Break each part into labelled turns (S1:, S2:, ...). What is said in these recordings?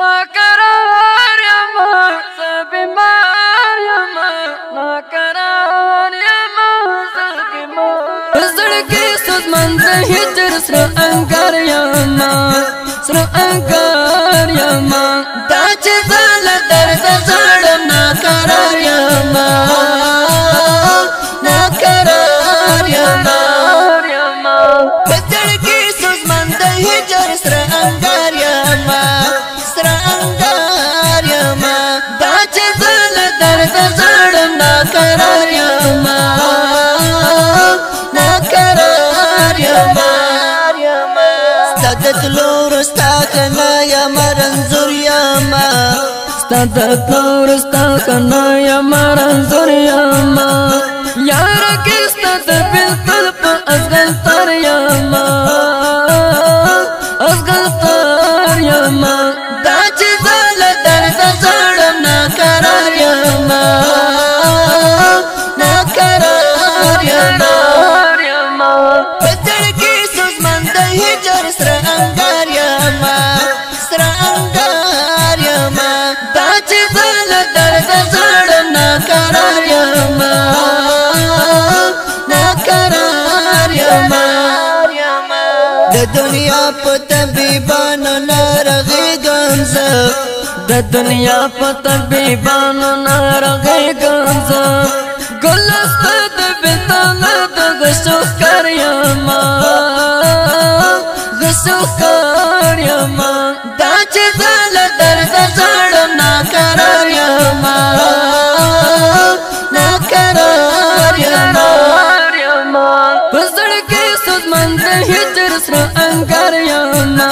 S1: ناقرار یما زه بیمار یما ناقرار یما زه بیمار په زړګي ستومن د هجر سره انګار یما سره انګار یما دا چې زه له درده ژاړم ناقرار یما ناقرار یما په زړګي ستومن د هجر سره انګار یما سره انګار یما دا چې زه له درده ژاړم ناقرار یما ناقرار یما ستا د تلو ستا کنه یما رنځور یما ستا د تلو ستا کنه یما رنځور یما یاره کې ستا د بلتل په ازغل تر یما ازغل تر یما دا چې زه له درده ژاړم ناقرار یما ناقرار یما په زړګي ستومن د هجر سره انګار یما سره انګار یما دا چې زه له درده ژاړم ناقرار یما ناقرار یما د دنیا په طبيبانو نارغېږم زه د دنیا په طبيبانو نارغېږم زه ګلسته د بېتانه د غشو ښکار یما غشو ښکار یما دا چې زه له درده ژاړم ناقرار یما ناقرار یما په زړګي ستومن د هجر سره انګار یما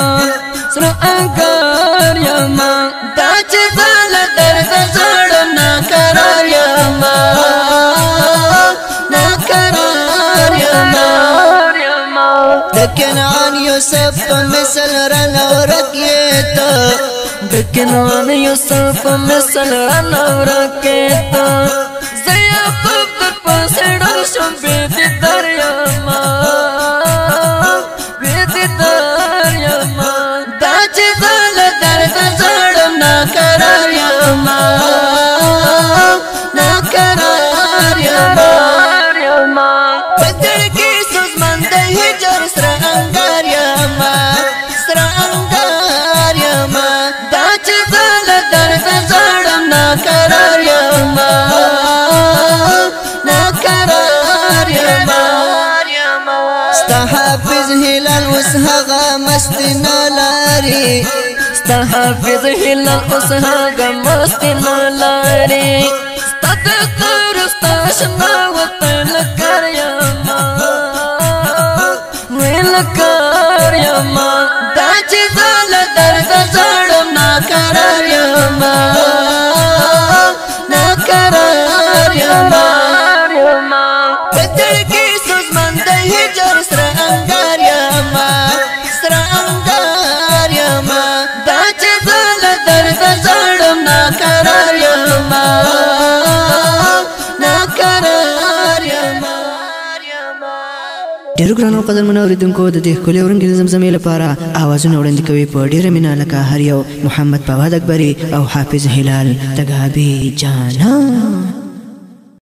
S1: سره انګار یما دا چې زه له درده ژاړم ناقرار یما ناقرار یما د کنعان یوسف په مثل رانه ورک یې ته د کنعان یوسف په مثل رانه ورک یې ته زه یعقوب در پسې ډل شم بېدیدار یما بېدیدار یما دا چې زه له درده ژاړم ناقرار یما ناقرار یما په زړګي ستومن د هجر سره انګار یما سره انګار یما دا چې زه له درده ژاړم ناقرار یما ناقرار یما ستا حافظ هلال اوس هغه مستي نه لري ستا حافظ هلال اوس هغه مستي نه لري ستا د تور ستا شنه وطن کار یما ویل کار یما دا چې زه له درده ژاړم ناقرار یما ناقرار یما په زړګي ستومن د هجر سره انګار یما سره انګار یما دا چې زه له درده ژاړم ناقرار یما ناقرار یما
S2: ډیرو ګرانو قدرمنو اوریدونکو د دې ښکلې او رنګینې زمزمې لپاره آوازونه وړاندې کوي په ډیره مینه لکه هر یو محمد فواد اکبري او حافظ هلال تګابي جانا